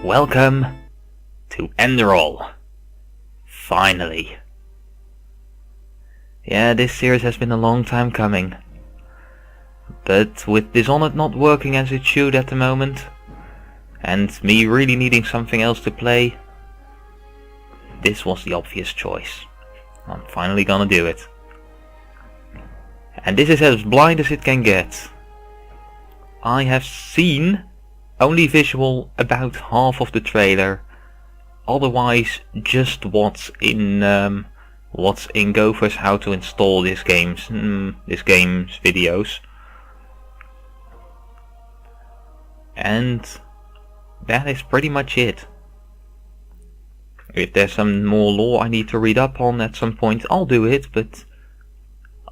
Welcome to Enderal. Finally. Yeah, this series has been a long time coming. But with Dishonored not working as it should at the moment, and me really needing something else to play, this was the obvious choice. I'm finally gonna do it. And this is as blind as it can get. I have seen only visual about half of the trailer, otherwise just what's in Gopher's how to install this game's videos. And that is pretty much it. If there's some more lore I need to read up on at some point, I'll do it, but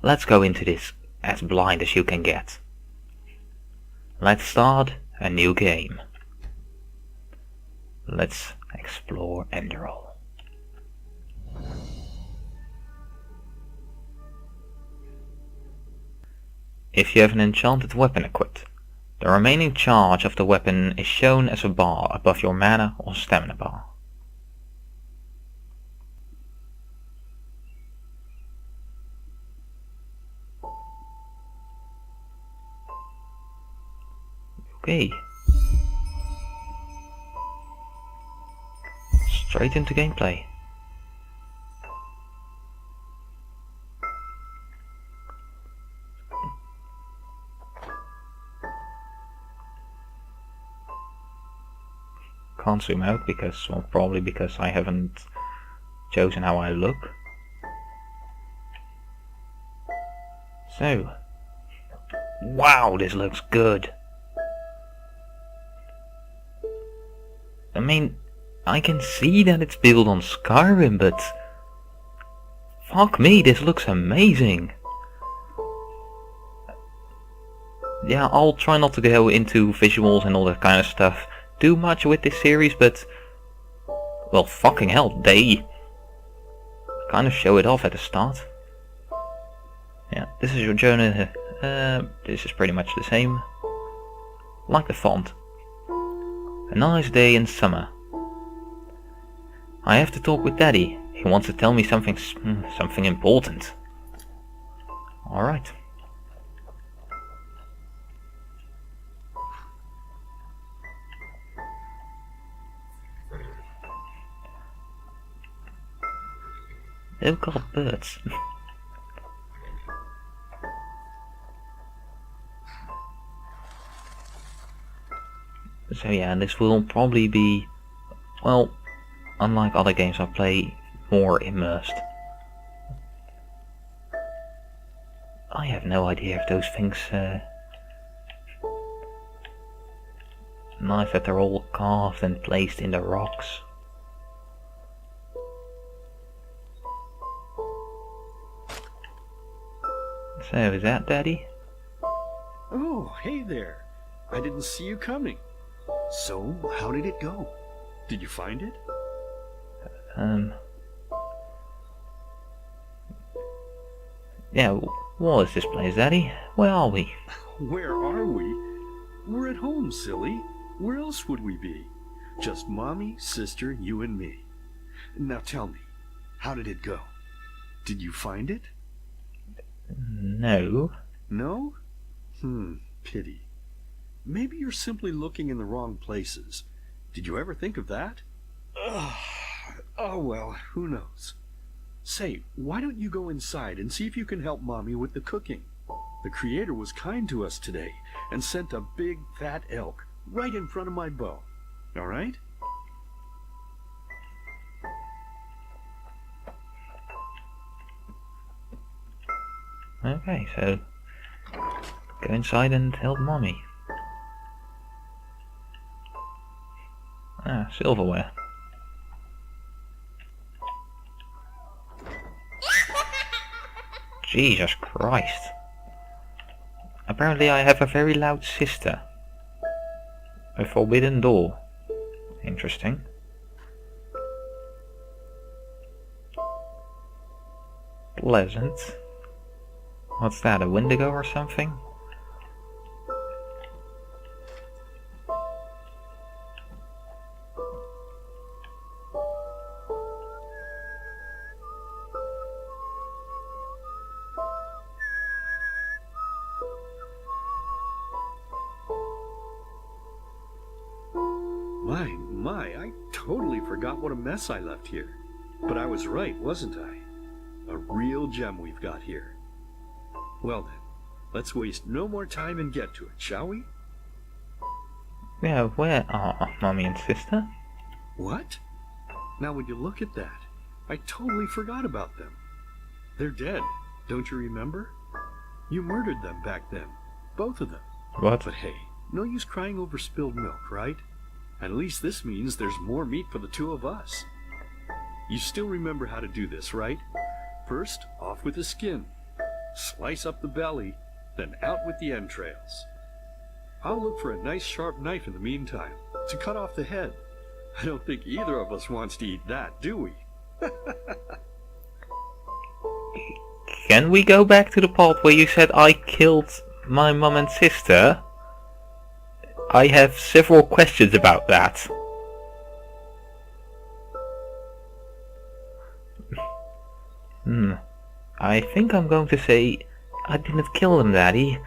let's go into this as blind as you can get. Let's start a new game. Let's explore Enderal. If you have an enchanted weapon equipped, the remaining charge of the weapon is shown as a bar above your mana or stamina bar. Okay. Straight into gameplay. Can't zoom out because, well, probably because I haven't chosen how I look. So, wow, this looks good. I mean, I can see that it's built on Skyrim, but fuck me, this looks amazing. Yeah, I'll try not to go into visuals and all that kind of stuff too much with this series, but well, fucking hell, they kind of show it off at the start. Yeah, this is your journey. This is pretty much the same. Like the font. A nice day in summer. I have to talk with Daddy. He wants to tell me something important. Alright. They've got birds. So yeah, this will probably be, well, unlike other games I play, more immersed. I have no idea if those things, nice that they're all carved and placed in the rocks. So, is that Daddy? Oh, hey there. I didn't see you coming. So, how did it go? Did you find it? Yeah, what is this place, Daddy? Where are we? Where are we? We're at home, silly. Where else would we be? Just Mommy, sister, you and me. Now tell me, how did it go? Did you find it? No. No? Pity. Maybe you're simply looking in the wrong places. Did you ever think of that? Oh well, who knows. Say, why don't you go inside and see if you can help Mommy with the cooking? The Creator was kind to us today and sent a big fat elk right in front of my bow. Alright? Okay, so go inside and help Mommy. Ah, silverware. Jesus Christ. Apparently I have a very loud sister. A forbidden door. Interesting. Pleasant. What's that, a Wendigo or something? My, I totally forgot what a mess I left here. But I was right, wasn't I? A real gem we've got here. Well then, let's waste no more time and get to it, shall we? Yeah, where are Mommy and Sister? What? Now when you look at that, I totally forgot about them. They're dead, don't you remember? You murdered them back then, both of them. What? But hey, no use crying over spilled milk, right? At least this means there's more meat for the two of us. You still remember how to do this, right? First, off with the skin. Slice up the belly, then out with the entrails. I'll look for a nice sharp knife in the meantime, to cut off the head. I don't think either of us wants to eat that, do we? Can we go back to the part where you said I killed my mom and sister? I have several questions about that. I think I'm going to say I didn't kill them, Daddy.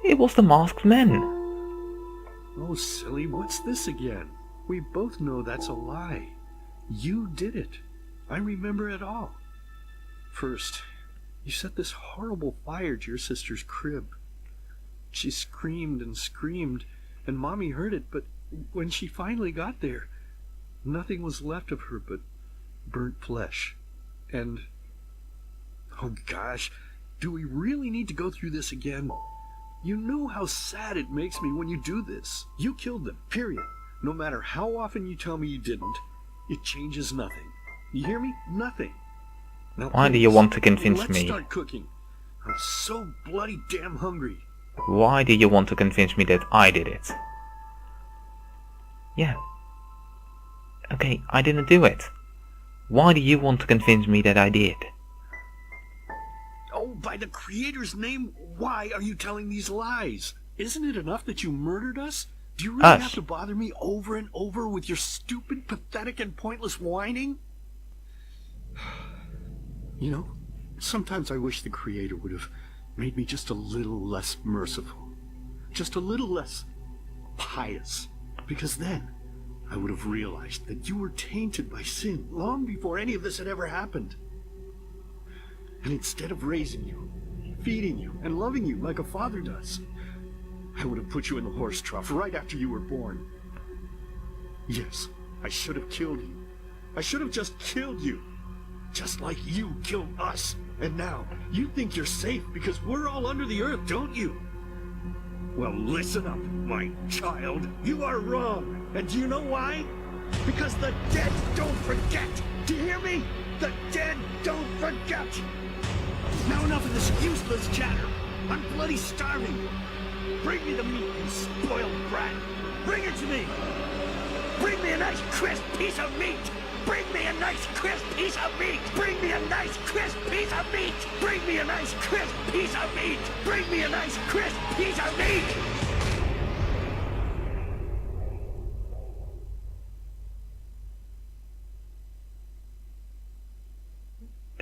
It was the masked men. Oh, silly, what's this again? We both know that's a lie. You did it. I remember it all. First, you set this horrible fire to your sister's crib. She screamed and screamed, and Mommy heard it, but when she finally got there, nothing was left of her but burnt flesh. And, oh gosh, do we really need to go through this again? You know how sad it makes me when you do this. You killed them, period. No matter how often you tell me you didn't, it changes nothing. You hear me? Nothing. Now, Why do you want to convince let's me? start cooking. I'm so bloody damn hungry. Why do you want to convince me that I did it? Yeah. Okay, I didn't do it. Why do you want to convince me that I did? Oh, by the Creator's name, why are you telling these lies? Isn't it enough that you murdered us? Do you really have to bother me over and over with your stupid, pathetic, and pointless whining? You know, sometimes I wish the Creator would have made me just a little less merciful. Just a little less pious. Because then I would have realized that you were tainted by sin long before any of this had ever happened. And instead of raising you, feeding you, and loving you like a father does, I would have put you in the horse trough right after you were born. Yes, I should have killed you. I should have just killed you. Just like you killed us. And now, you think you're safe because we're all under the earth, don't you? Well, listen up, my child. You are wrong. And do you know why? Because the dead don't forget. Do you hear me? The dead don't forget. Now enough of this useless chatter. I'm bloody starving. Bring me the meat, you spoiled brat. Bring it to me. Bring me a nice crisp piece of meat. Bring me a nice crisp piece of meat. Bring me a nice crisp piece of meat. Bring me a nice crisp piece of meat. Bring me a nice crisp piece of meat.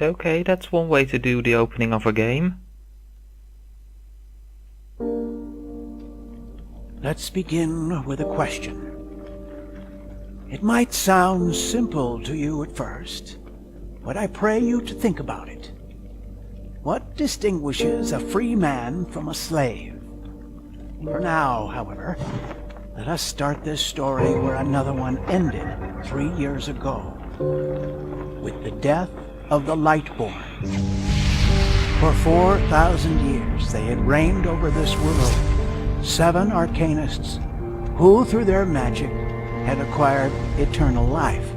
Okay, that's one way to do the opening of a game. Let's begin with a question. It might sound simple to you at first, but I pray you to think about it. What distinguishes a free man from a slave? For now, however, let us start this story where another one ended 3 years ago, with the death of the Lightborn. For 4,000 years they had reigned over this world, 7 arcanists who, through their magic, had acquired eternal life.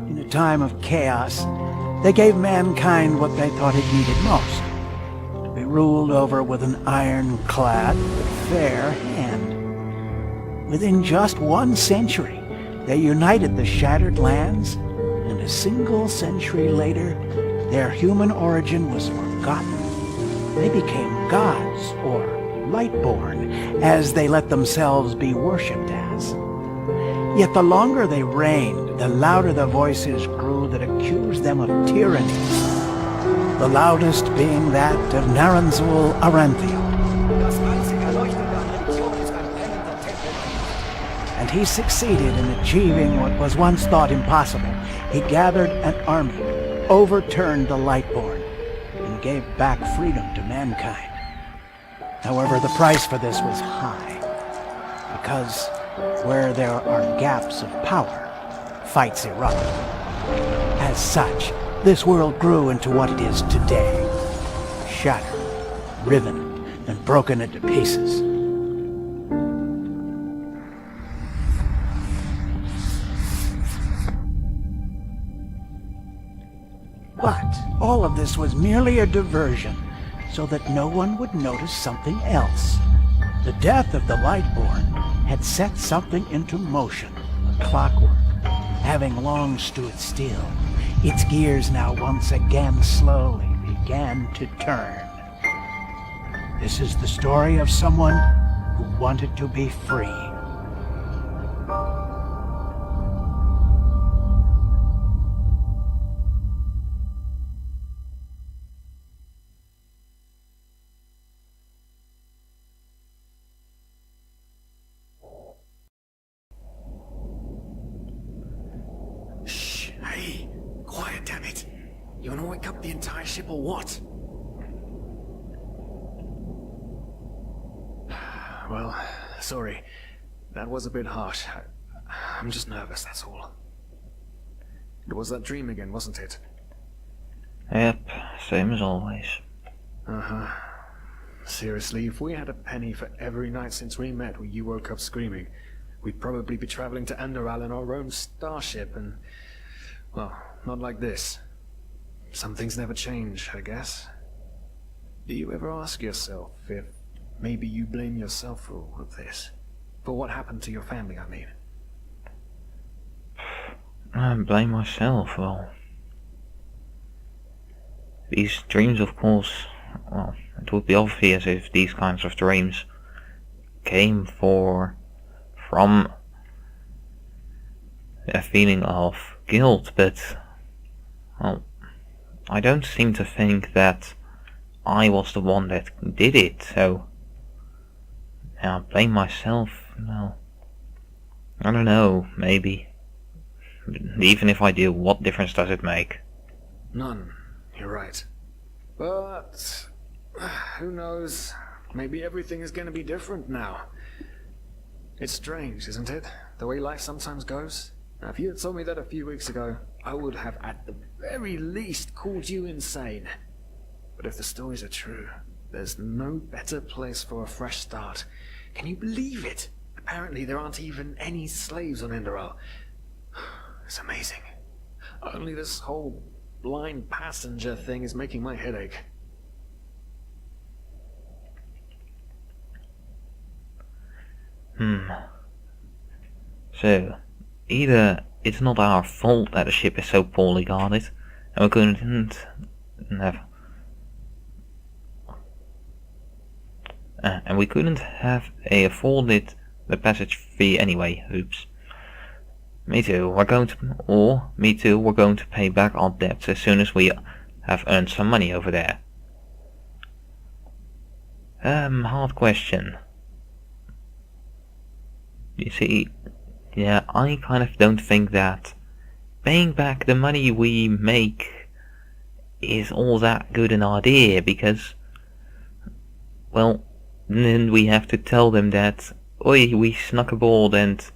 In a time of chaos, they gave mankind what they thought it needed most, to be ruled over with an ironclad but fair hand. Within just 1 century, they united the shattered lands, and a single century later, their human origin was forgotten. They became gods, or Lightborn, as they let themselves be worshipped as. Yet the longer they reigned, the louder the voices grew that accused them of tyranny, the loudest being that of Naranzul Aranthio. And he succeeded in achieving what was once thought impossible. He gathered an army, overturned the Lightborn, and gave back freedom to mankind. However, the price for this was high, because where there are gaps of power, fights erupt. As such, this world grew into what it is today, shattered, riven, and broken into pieces. But all of this was merely a diversion, so that no one would notice something else. The death of the Lightborn had set something into motion, a clockwork, having long stood still. Its gears now once again slowly began to turn. This is the story of someone who wanted to be free. Hey, quiet, damn it. You wanna wake up the entire ship or what? Well, sorry. That was a bit harsh. I'm just nervous, that's all. It was that dream again, wasn't it? Yep, same as always. Uh-huh. Seriously, if we had a penny for every night since we met where you woke up screaming, we'd probably be traveling to Enderal in our own starship and... well, not like this. Some things never change, I guess. Do you ever ask yourself if maybe you blame yourself for all of this? For what happened to your family, I mean? I blame myself, well... these dreams, of course... well, it would be obvious if these kinds of dreams came from a feeling of guilt, but, well, I don't seem to think that I was the one that did it, so, yeah, blame myself, well, I don't know, maybe. Even if I do, what difference does it make? None, you're right. But, who knows, maybe everything is going to be different now. It's strange, isn't it? The way life sometimes goes. Now, if you had told me that a few weeks ago, I would have at the very least called you insane. But if the stories are true, there's no better place for a fresh start. Can you believe it? Apparently there aren't even any slaves on Enderal. It's amazing. Only this whole blind passenger thing is making my head ache. So, either it's not our fault that the ship is so poorly guarded, and we couldn't have afforded the passage fee anyway. Oops. Me too, we're going to pay back our debts as soon as we have earned some money over there. Hard question. You see, yeah, I kind of don't think that paying back the money we make is all that good an idea, because, well, then we have to tell them that, oi, we snuck aboard, and,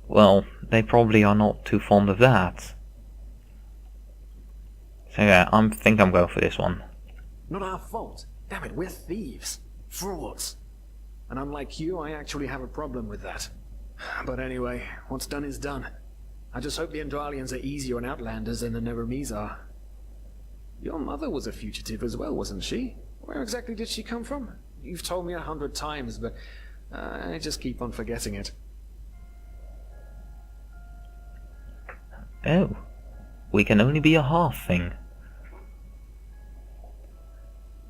well, they probably are not too fond of that. So yeah, I think I'm going for this one. Not our fault. Damn it, we're thieves. Frauds. And unlike you, I actually have a problem with that. But anyway, what's done is done. I just hope the Endralians are easier on Outlanders than the Neremes are. Your mother was a fugitive as well, wasn't she? Where exactly did she come from? You've told me 100 times, but I just keep on forgetting it. Oh, we can only be a half thing.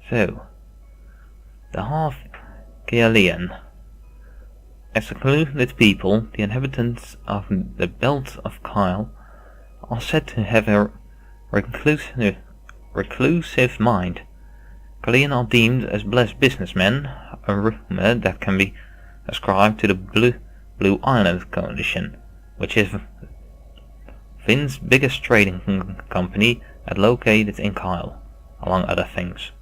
So, the half Kaelian. As secluded people, the inhabitants of the Belt of Kyle are said to have a reclusive mind. Kaelian are deemed as blessed businessmen, a rumor that can be ascribed to the Blue Island Coalition, which is Finn's biggest trading company and located in Kyle, among other things.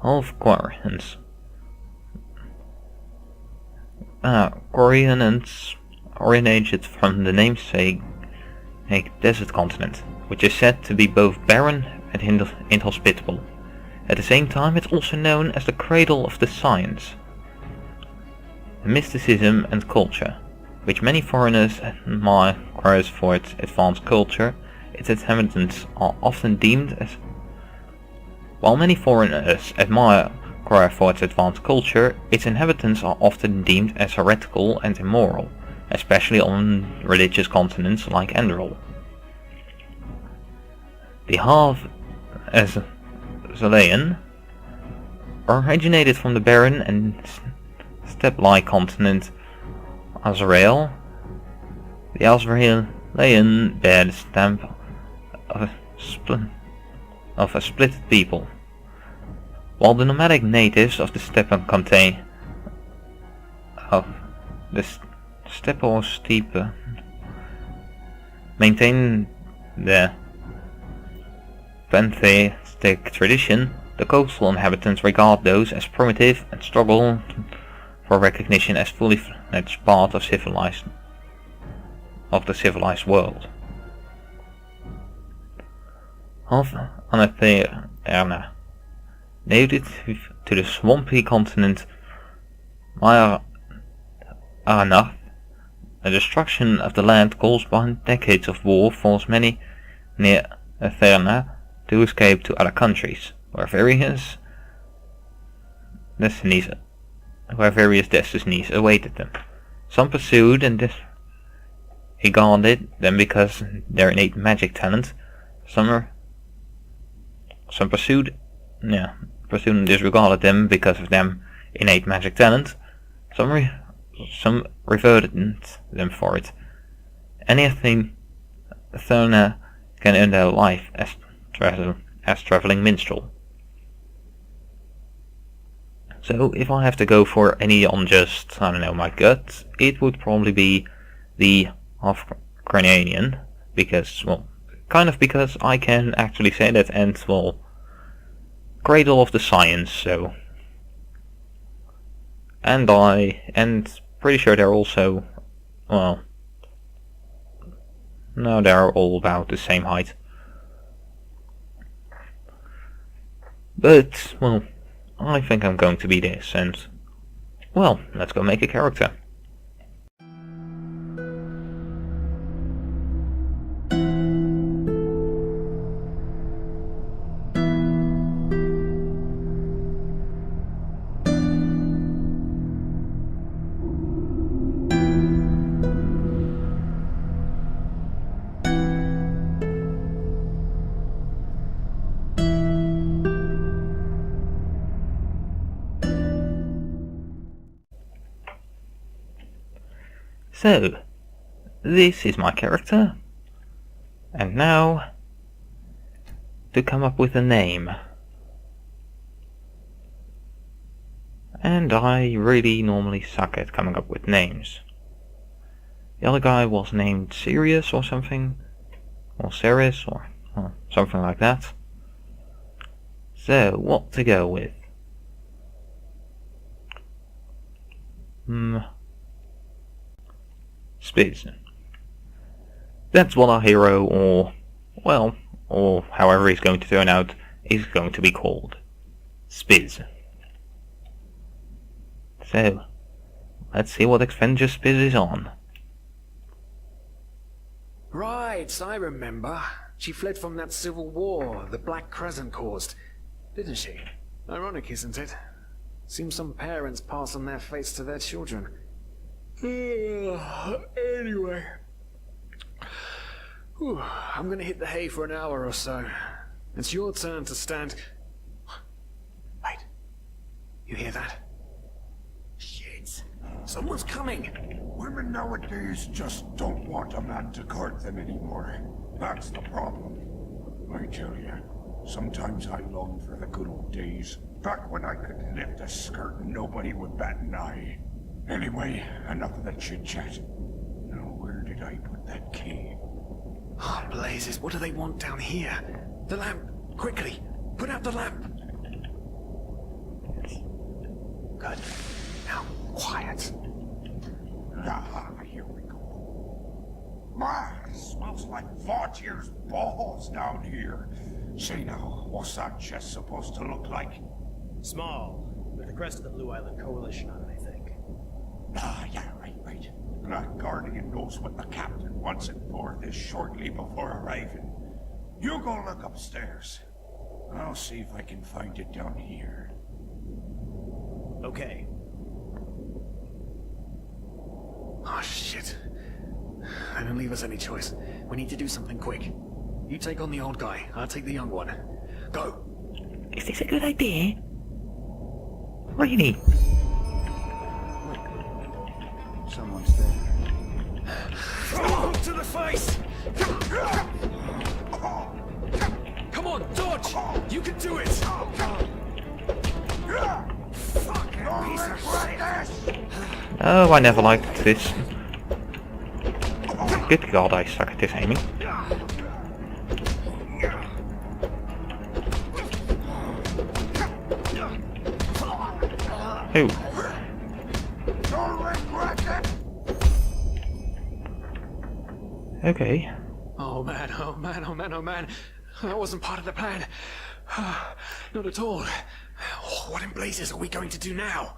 Half Quarians. Quarians originated from the namesake desert continent, which is said to be both barren and inhospitable. At the same time, it's also known as the cradle of the science, mysticism and culture, which many foreigners admire for its advanced culture. Its inhabitants are often deemed as... While many foreigners admire Quora for its advanced culture, its inhabitants are often deemed as heretical and immoral, especially on religious continents like Enderal. The Half-Azalaean originated from the barren and steppe-like continent Azrael. The Azraelian bear the stamp of a split people, while the nomadic natives of the steppe or steppe maintain their pantheistic tradition. The coastal inhabitants regard those as primitive and struggle for recognition as fully fledged part of the civilized world. Half-Anathena, native to the swampy continent Aranath, the destruction of the land caused by decades of war forced many near Athena to escape to other countries, where various destinies awaited them. Some pursued and disregarded them because their innate magic talent. Some pursued and disregarded them because of their innate magic talent. Some reverted them for it. Anything Athena can earn their life as traveling minstrel. So if I have to go for any on just, my gut, it would probably be the half-Cranianian, because, because I can actually say that, and, cradle of the science, so. And pretty sure they're also, no, they're all about the same height. But, I think I'm going to be this, and, let's go make a character. So, this is my character, and now, to come up with a name. And I really normally suck at coming up with names. The other guy was named Sirius or something, or Ceres, or something like that. So, what to go with? Spiz. That's what our hero, or however he's going to turn out, is going to be called. Spiz. So, let's see what adventure Spiz is on. Right, I remember. She fled from that civil war the Black Crescent caused, didn't she? Ironic, isn't it? Seems some parents pass on their fates to their children. Anyway. I'm gonna hit the hay for an hour or so. It's your turn to stand... Wait. You hear that? Shit. Someone's coming. Women nowadays just don't want a man to court them anymore. That's the problem. I tell you, Sometimes I long for the good old days, back when I could lift a skirt and nobody would bat an eye. Anyway, enough of the chit-chat. Now, where did I put that key? Oh, blazes, what do they want down here? The lamp! Quickly! Put out the lamp! Good. Now, quiet. Ah, here we go. My, smells like Vaughtier's balls down here. Say now, what's that chest supposed to look like? Small, with the crest of the Blue Island Coalition on it, I think. Ah, yeah, right. Black Guardian knows what the captain wants it for this shortly before arriving. You go look upstairs. I'll see if I can find it down here. Okay. Oh, shit. They don't leave us any choice. We need to do something quick. You take on the old guy, I'll take the young one. Go! Is this a good idea? Really? Someone's there. Oh, to the face! Come on, dodge! You can do it! Fucking piece of shit! Oh, I never liked this. Good god, I suck at this aiming. Ooh. Okay. Oh man. That wasn't part of the plan. Not at all. What in blazes are we going to do now?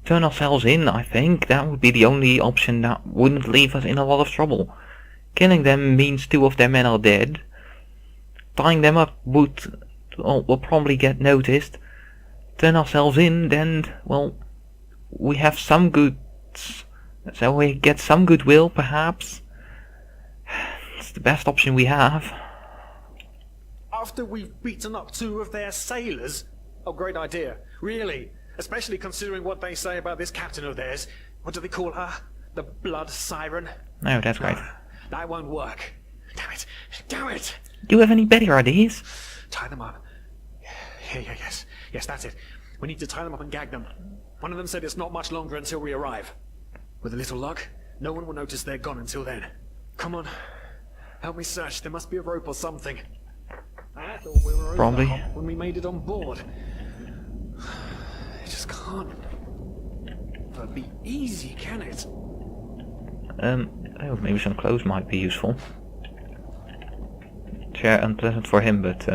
Turn ourselves in, I think. That would be the only option that wouldn't leave us in a lot of trouble. Killing them means 2 of their men are dead. Tying them up will probably get noticed. Turn ourselves in, then, well, we have some goods. So we get some goodwill, perhaps. It's the best option we have. After we've beaten up 2 of their sailors? Oh, great idea. Really? Especially considering what they say about this captain of theirs. What do they call her? The blood siren? No, that's right. That won't work. Damn it! Do you have any better ideas? Tie them up. Yes, that's it. We need to tie them up and gag them. One of them said it's not much longer until we arrive. With a little luck, no one will notice they're gone until then. Come on. Help me search. There must be a rope or something. I thought we were over Probably. when we made it on board. It just can't be easy, can it? Oh, maybe some clothes might be useful. Sure, unpleasant for him, but,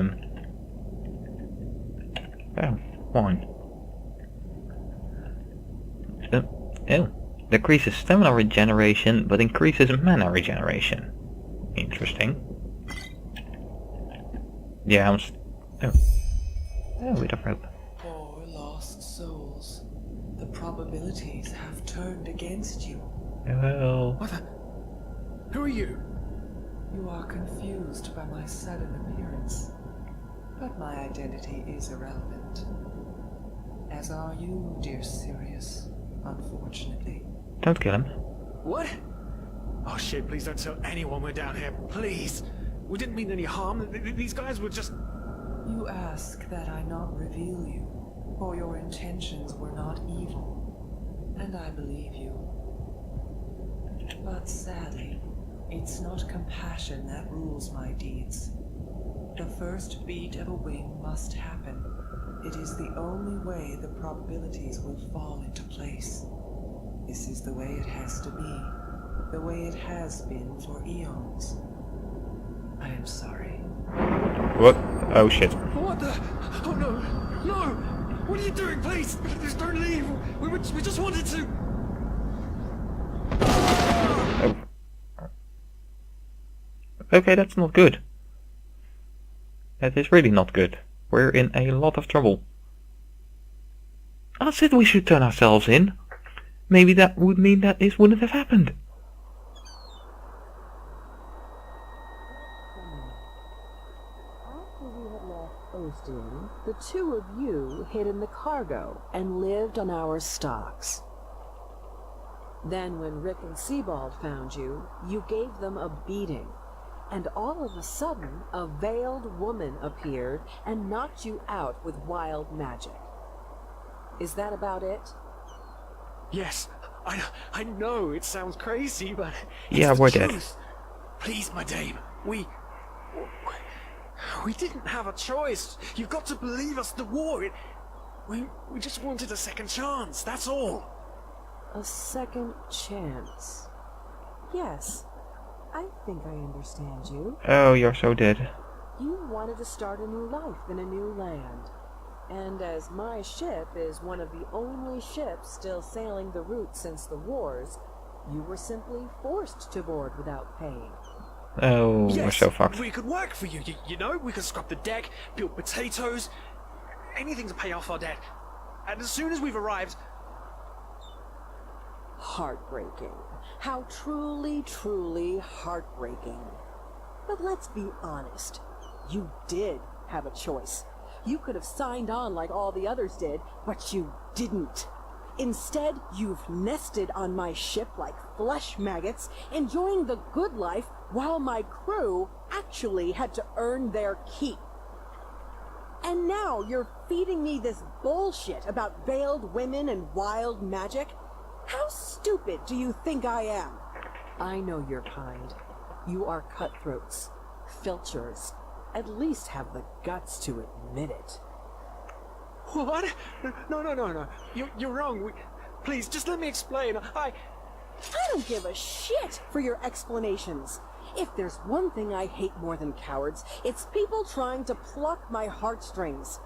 oh, wine. Decreases stamina regeneration, but increases mana regeneration. Interesting. Yeah, we don't rope. Poor lost souls. The probabilities have turned against you. Well... What the? Who are you? You are confused by my sudden appearance, but my identity is irrelevant. As are you, dear Sirius, unfortunately. Don't kill him. What? Oh shit, please don't tell anyone we're down here, please! We didn't mean any harm, these guys were just... You ask that I not reveal you, for your intentions were not evil, and I believe you. But sadly, it's not compassion that rules my deeds. The first beat of a wing must happen. It is the only way the probabilities will fall into place. This is the way it has to be. The way it has been for eons. I am sorry. What? Oh shit. What the? Oh no! No! What are you doing, please? Just don't leave! We just wanted to... Oh. Okay, that's not good. That is really not good. We're in a lot of trouble. I said we should turn ourselves in. Maybe that would mean that this wouldn't have happened. After we had left Ostin, the 2 of you hid in the cargo and lived on our stocks. Then when Rick and Sebald found you, you gave them a beating. And all of a sudden, a veiled woman appeared and knocked you out with wild magic. Is that about it? Yes, I know it sounds crazy, but Yeah, it's we're the dead. truth. Please, my dame, we didn't have a choice. You've got to believe us. The war, we just wanted a second chance. That's all. A second chance. Yes, I think I understand you. Oh, you're so dead. You wanted to start a new life in a new land. And as my ship is one of the only ships still sailing the route since the wars, you were simply forced to board without paying. Oh, we're Yes, so fucked. we could work for you. You know, we could scrub the deck, build potatoes, anything to pay off our debt. And as soon as we've arrived... Heartbreaking. How truly, truly heartbreaking. But let's be honest. You did have a choice. You could have signed on like all the others did, but you didn't. Instead, you've nested on my ship like flesh maggots, enjoying the good life while my crew actually had to earn their keep. And now you're feeding me this bullshit about veiled women and wild magic? How stupid do you think I am? I know your kind. You are cutthroats, filchers. At least have the guts to admit it. What? No. You're wrong. Please, just let me explain. I don't give a shit for your explanations. If there's one thing I hate more than cowards, it's people trying to pluck my heartstrings.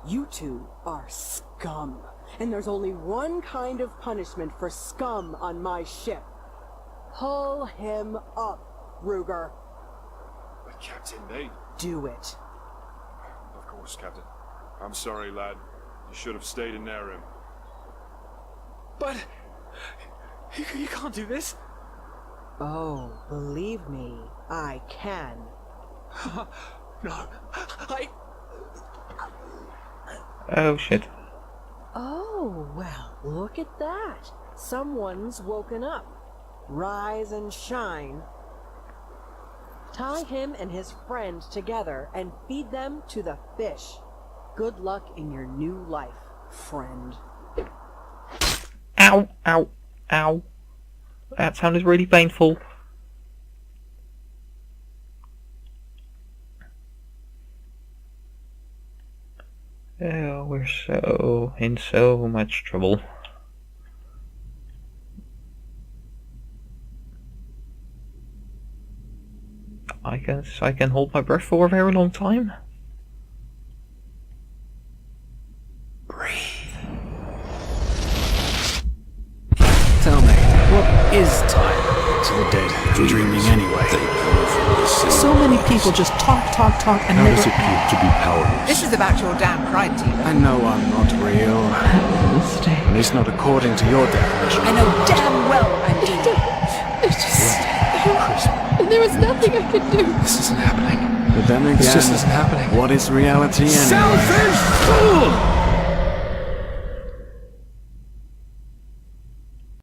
You two are scum. And there's only one kind of punishment for scum on my ship. Pull him up, Ruger. But Captain, they... Do it. Of course, Captain. I'm sorry, lad. You should have stayed in their room. But... You can't do this. Oh, believe me, I can. No, Oh, shit. Oh, well, look at that. Someone's woken up. Rise and shine. Tie him and his friend together and feed them to the fish. Good luck in your new life, friend. Ow, ow, ow. That sounded really painful. Oh, we're in so much trouble. I guess I can hold my breath for a very long time. Breathe. Tell me, what is time to the dead dreaming anyway? So many people just talk, and How never... does it feel to be powerless? This is about your damn pride, Tina. I know I'm not real. At least not according to your definition. I know damn well I'm evil. It's just... There was nothing I could do. This isn't happening. But then again, This just isn't happening. What is reality anyway? Selfish fool!